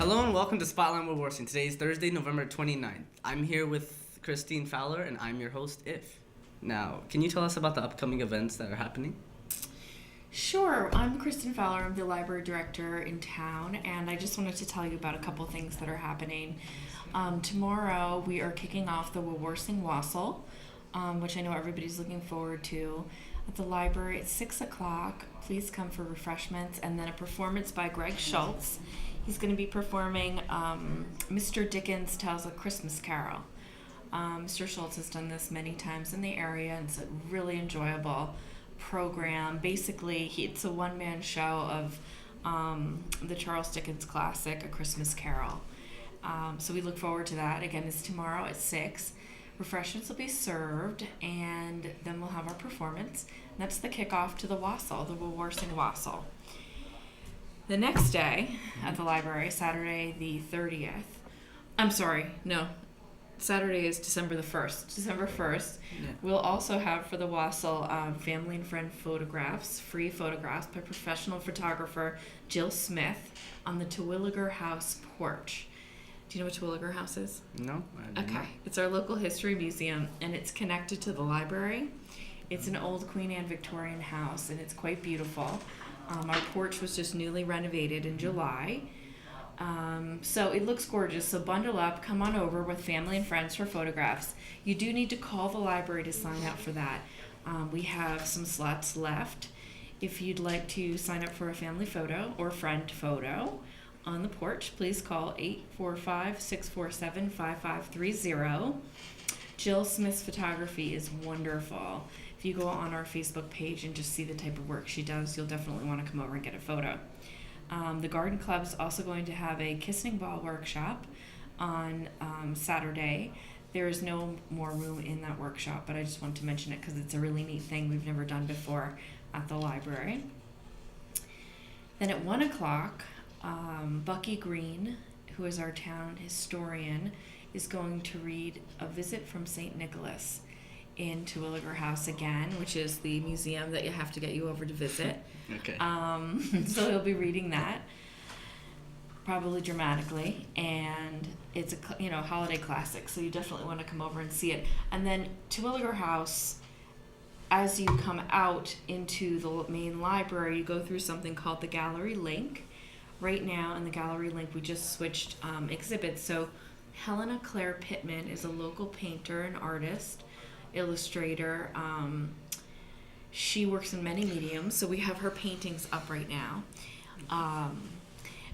Hello and welcome to Spotlight Wawarsing. Today is Thursday, November 29th. I'm here with Kristin Fowler and I'm your host, If. Now, can you tell us about the upcoming events that are happening? Sure. I'm Kristin Fowler. I'm the library director in town, and I just wanted to tell you about a couple things that are happening. Tomorrow, we are kicking off the Wawarsing Wassail, which I know everybody's looking forward to, at the library at 6 o'clock. Please come for refreshments, and then a performance by Greg Schultz. He's going to be performing Mr. Dickens Tells a Christmas Carol. Mr. Schultz has done this many times in the area, and it's a really enjoyable program. Basically, it's a one-man show of the Charles Dickens classic, A Christmas Carol. So we look forward to that. Again, it's tomorrow at 6. Refreshments will be served, and then we'll have our performance. And that's the kickoff to the Wassail, the Wawarsing Wassail. The next day at the library, Saturday the 30th. Saturday is December the 1st. December 1st, We'll also have for the Wassail family and friend photographs, free photographs by professional photographer Jill Smith on the Terwilliger House porch. Do you know what Terwilliger House is? No, I do not. It's our local history museum, and it's connected to the library. It's an old Queen Anne Victorian house, and it's quite beautiful. Our porch was just newly renovated in July. So it looks gorgeous. So bundle up, come on over with family and friends for photographs. You do need to call the library to sign up for that. We have some slots left. If you'd like to sign up for a family photo or friend photo on the porch, please call 845-647-5530. Jill Smith's photography is wonderful. If you go on our Facebook page and just see the type of work she does, you'll definitely want to come over and get a photo. The Garden Club's also going to have a kissing ball workshop on Saturday. There is no more room in that workshop, but I just want to mention it because it's a really neat thing we've never done before at the library. Then at 1 o'clock, Bucky Green, who is our town historian, is going to read A Visit from St. Nicholas in Terwilliger House again, which is the museum that you have to get you over to visit. Okay. So he'll be reading that, probably dramatically, and it's a holiday classic, so you definitely want to come over and see it. And then Terwilliger House, as you come out into the main library, you go through something called the Gallery Link. Right now in the Gallery Link, we just switched exhibits. So Helena Claire Pittman is a local painter and artist, illustrator. She works in many mediums, so we have her paintings up right now.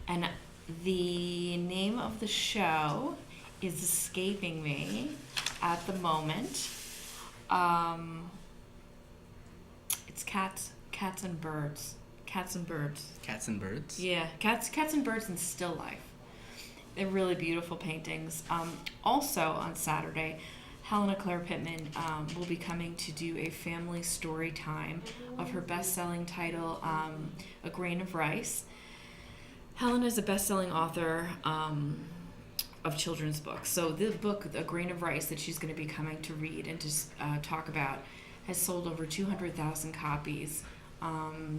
And the name of the show is escaping me at the moment. It's Cats and Birds. Cats and Birds. Cats and birds? Yeah, cats and birds in still life. They're really beautiful paintings. Also on Saturday, Helena Claire Pittman will be coming to do a family story time of her best-selling title, A Grain of Rice. Helena is a best-selling author of children's books. So the book, A Grain of Rice, that she's going to be coming to read and to talk about, has sold over 200,000 copies.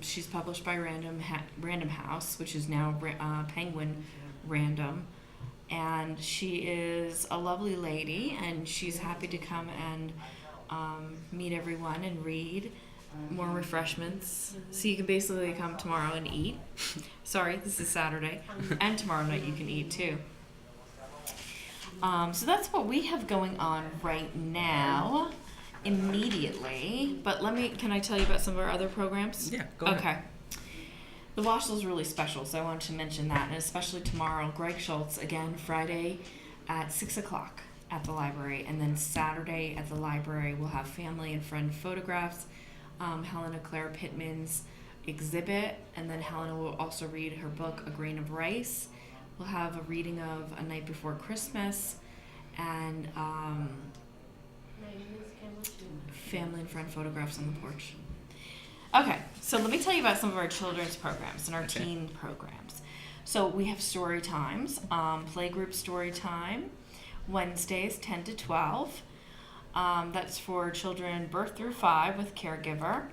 She's published by Random House, which is now Penguin Random. And she is a lovely lady, and she's happy to come and meet everyone and read. More refreshments. So you can basically come tomorrow and eat. Sorry, this is Saturday. And tomorrow night you can eat too. So that's what we have going on right now, immediately. But can I tell you about some of our other programs? Yeah, go ahead. Okay. The Wassail is really special, so I wanted to mention that, and especially tomorrow, Greg Schultz, again, Friday at 6 o'clock at the library, and then Saturday at the library we'll have family and friend photographs, Helena Claire Pittman's exhibit, and then Helena will also read her book, A Grain of Rice. We'll have a reading of A Night Before Christmas, and family and friend photographs on the porch. Okay, so let me tell you about some of our children's programs and our teen programs. So we have story times, playgroup story time, Wednesdays 10 to 12. That's for children birth through 5 with caregiver.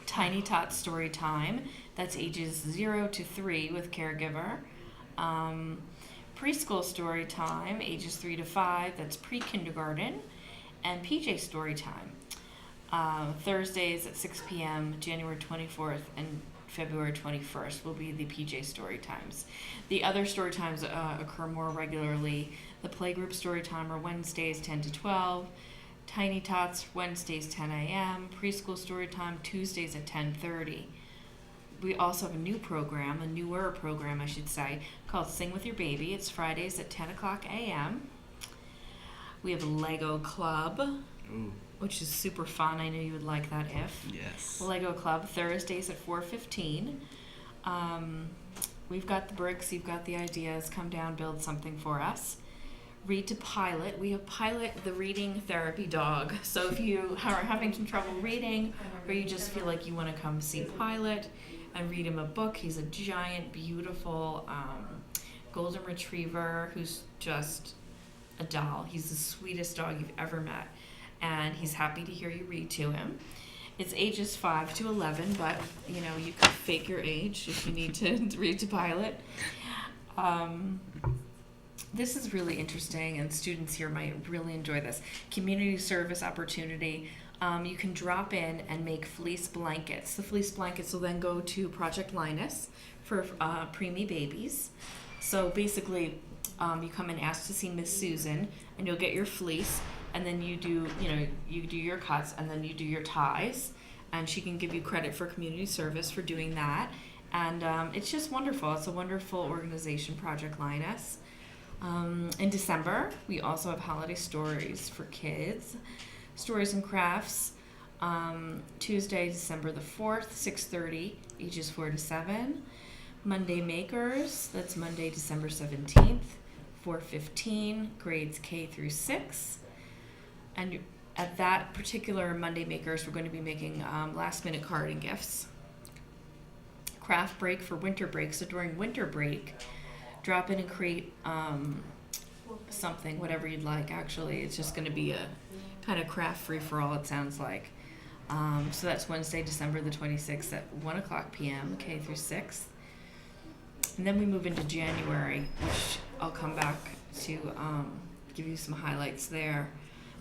Tiny Tot story time, that's ages 0 to 3 with caregiver. Preschool story time, ages 3 to 5, that's pre-kindergarten, and PJ story time. Thursdays at 6 p.m., January 24th and February 21st will be the PJ story times. The other story times occur more regularly. The playgroup story time are Wednesdays 10 to 12, Tiny Tots Wednesdays 10 a.m., preschool story time Tuesdays at 10:30. We also have a newer program I should say, called Sing With Your Baby. It's Fridays at 10 o'clock a.m. We have a Lego Club, which is super fun. I know you would like that, If. Yes. Lego Club, Thursdays at 4:15. We've got the bricks, you've got the ideas. Come down, build something for us. Read to Pilot. We have Pilot, the reading therapy dog. So if you are having some trouble reading, or you just feel like you want to come see Pilot and read him a book, he's a giant, beautiful golden retriever who's just a doll. He's the sweetest dog you've ever met, and he's happy to hear you read to him. It's ages 5 to 11, but you can fake your age if you need to read to Pilot. This is really interesting, and students here might really enjoy this. Community service opportunity. You can drop in and make fleece blankets. The fleece blankets will then go to Project Linus for preemie babies. So basically, you come and ask to see Miss Susan, and you'll get your fleece, and then you do your cuts, and then you do your ties, and she can give you credit for community service for doing that. And it's just wonderful. It's a wonderful organization, Project Linus. In December, we also have holiday stories for kids, stories and crafts. Tuesday, December the 4th, 6:30, ages 4 to 7. Monday Makers, that's Monday, December 17th, 4:15, grades K through 6. And at that particular Monday Makers, we're going to be making last-minute card and gifts. Craft break for winter break. So during winter break, drop in and create something, whatever you'd like. Actually, it's just going to be a kind of craft free-for-all, it sounds like. So that's Wednesday, December the 26th at 1 o'clock p.m., K through 6th. And then we move into January, which I'll come back to give you some highlights there.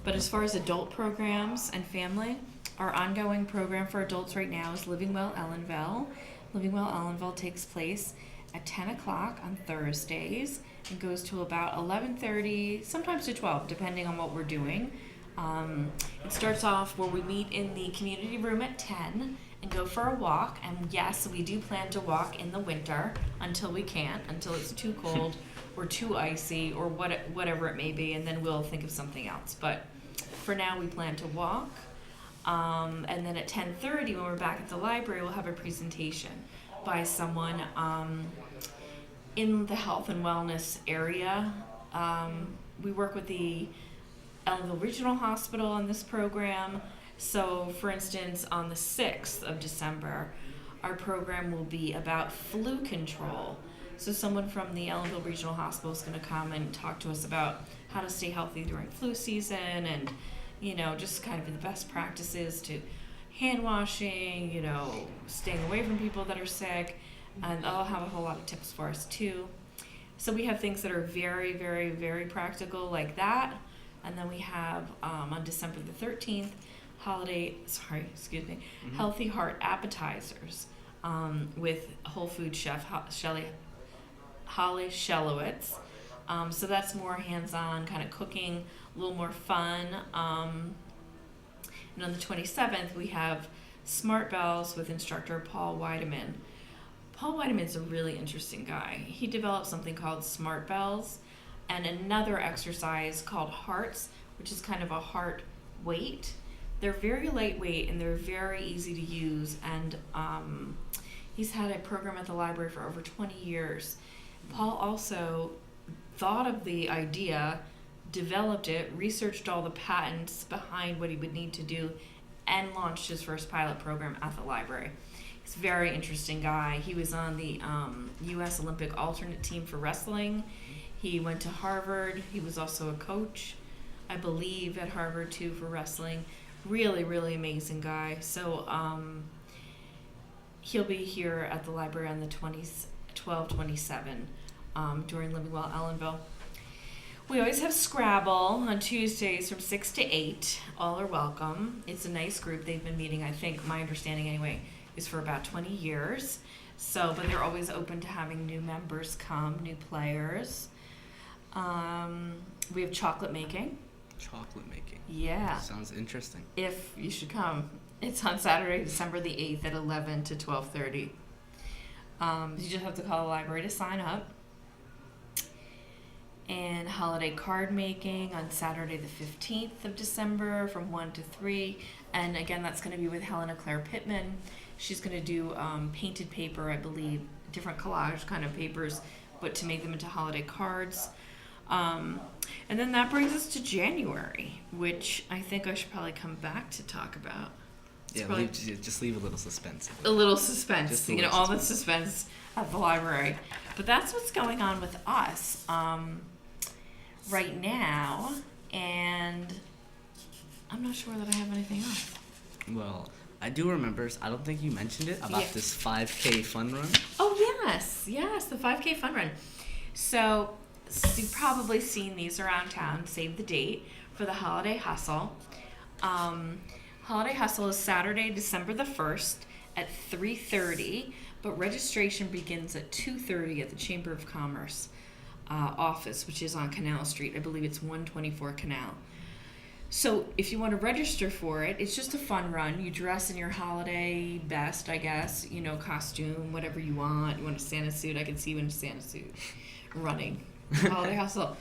But as far as adult programs and family, our ongoing program for adults right now is Living Well Ellenville. Living Well Ellenville takes place at 10 o'clock on Thursdays and goes to about 11:30, sometimes to 12, depending on what we're doing. It starts off where we meet in the community room at 10 and go for a walk. And yes, we do plan to walk in the winter until we can't, until it's too cold or too icy or whatever it may be, and then we'll think of something else. But for now, we plan to walk. And then at 10:30, when we're back at the library, we'll have a presentation by someone in the health and wellness area. We work with the Ellenville Regional Hospital on this program. So, for instance, on the 6th of December, our program will be about flu control. So someone from the Ellenville Regional Hospital is going to come and talk to us about how to stay healthy during flu season and, just kind of the best practices to hand washing, staying away from people that are sick. And I'll have a whole lot of tips for us too. So we have things that are very, very, very practical like that. And then we have on December the 13th, Healthy Heart Appetizers with Whole Food Chef Holly Shelowitz. So that's more hands-on kind of cooking, a little more fun. And on the 27th, we have Smart Bells with instructor Paul Weideman. Paul Weideman's a really interesting guy. He developed something called Smart Bells and another exercise called Hearts, which is kind of a heart weight. They're very lightweight and they're very easy to use. And he's had a program at the library for over 20 years. Paul also thought of the idea, developed it, researched all the patents behind what he would need to do, and launched his first pilot program at the library. He's a very interesting guy. He was on the U.S. Olympic alternate team for wrestling. He went to Harvard. He was also a coach, I believe, at Harvard too for wrestling. Really, really amazing guy. So he'll be here at the library on the 12-27 during Living Well Ellenville. We always have Scrabble on Tuesdays from 6 to 8. All are welcome. It's a nice group. They've been meeting, I think, my understanding anyway, is for about 20 years. So, but they're always open to having new members come, new players. We have chocolate making. Chocolate making. Yeah. Sounds interesting. If you should come. It's on Saturday, December the 8th at 11 to 12:30. You just have to call the library to sign up. And holiday card making on Saturday the 15th of December from 1 to 3. And again, that's going to be with Helena Claire Pittman. She's going to do painted paper, I believe, different collage kind of papers, but to make them into holiday cards. And then that brings us to January, which I think I should probably come back to talk about. Yeah, just leave a little suspense. A little suspense. Just all the suspense at the library. But that's what's going on with us right now, and I'm not sure that I have anything else. Well, I do remember, I don't think you mentioned it, about this 5K fun run. Oh, yes, the 5K fun run. So you've probably seen these around town. Save the date for the Holiday Hustle. Holiday Hustle is Saturday, December the 1st at 3:30, but registration begins at 2:30 at the Chamber of Commerce office, which is on Canal Street. I believe it's 124 Canal. So if you want to register for it, it's just a fun run. You dress in your holiday best, I guess, costume, whatever you want. You want a Santa suit? I can see you in a Santa suit running. Holiday Hustle.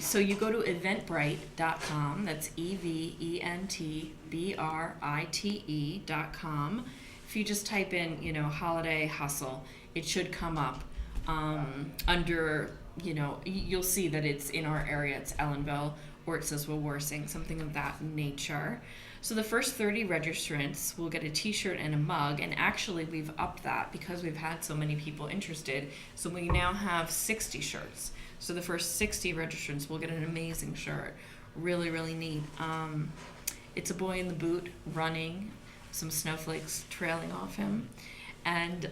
So you go to eventbrite.com. That's eventbrite.com. If you just type in, Holiday Hustle, it should come up under, you'll see that it's in our area. It's Ellenville, or it says Wawarsing, something of that nature. So the first 30 registrants will get a t-shirt and a mug, and actually we've upped that because we've had so many people interested. So we now have 60 shirts. So the first 60 registrants will get an amazing shirt. Really, really neat. It's a boy in the boot running, some snowflakes trailing off him. And,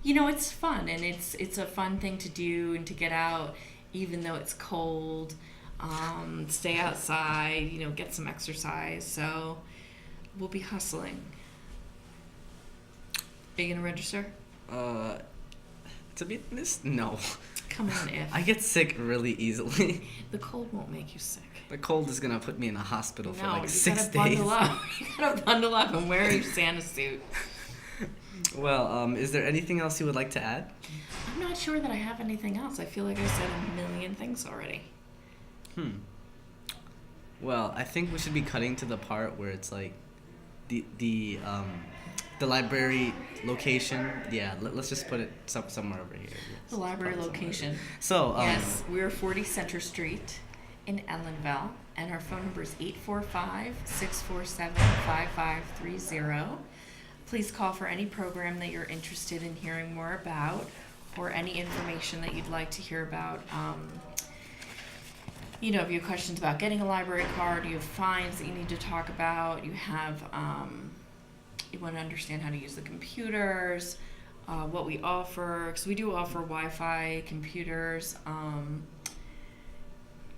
it's fun, and it's a fun thing to do and to get out, even though it's cold. Stay outside, get some exercise. So we'll be hustling. Are you gonna register? To be honest, no. Come on, If. I get sick really easily. The cold won't make you sick. The cold is gonna put me in a hospital for like 6 days. Bundle up. You gotta bundle up and wear your Santa suit. Well, is there anything else you would like to add? I'm not sure that I have anything else. I feel like I said a million things already. Well, I think we should be cutting to the part where it's like the library location. Yeah, let's just put it somewhere over here. The library location. So yes, we're 40 Center Street in Ellenville, and our phone number is 845-647-5530. Please call for any program that you're interested in hearing more about, or any information that you'd like to hear about. If you have questions about getting a library card, you have fines that you need to talk about, you have, you want to understand how to use the computers, what we offer, because we do offer Wi-Fi computers,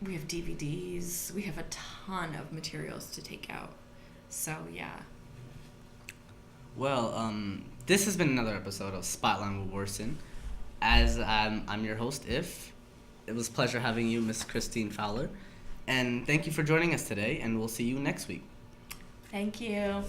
we have DVDs, we have a ton of materials to take out, so yeah. Well, this has been another episode of Spotlight Wawarsing. As I'm your host, If. It was a pleasure having you, Miss Kristin Fowler. And thank you for joining us today, and we'll see you next week. Thank you.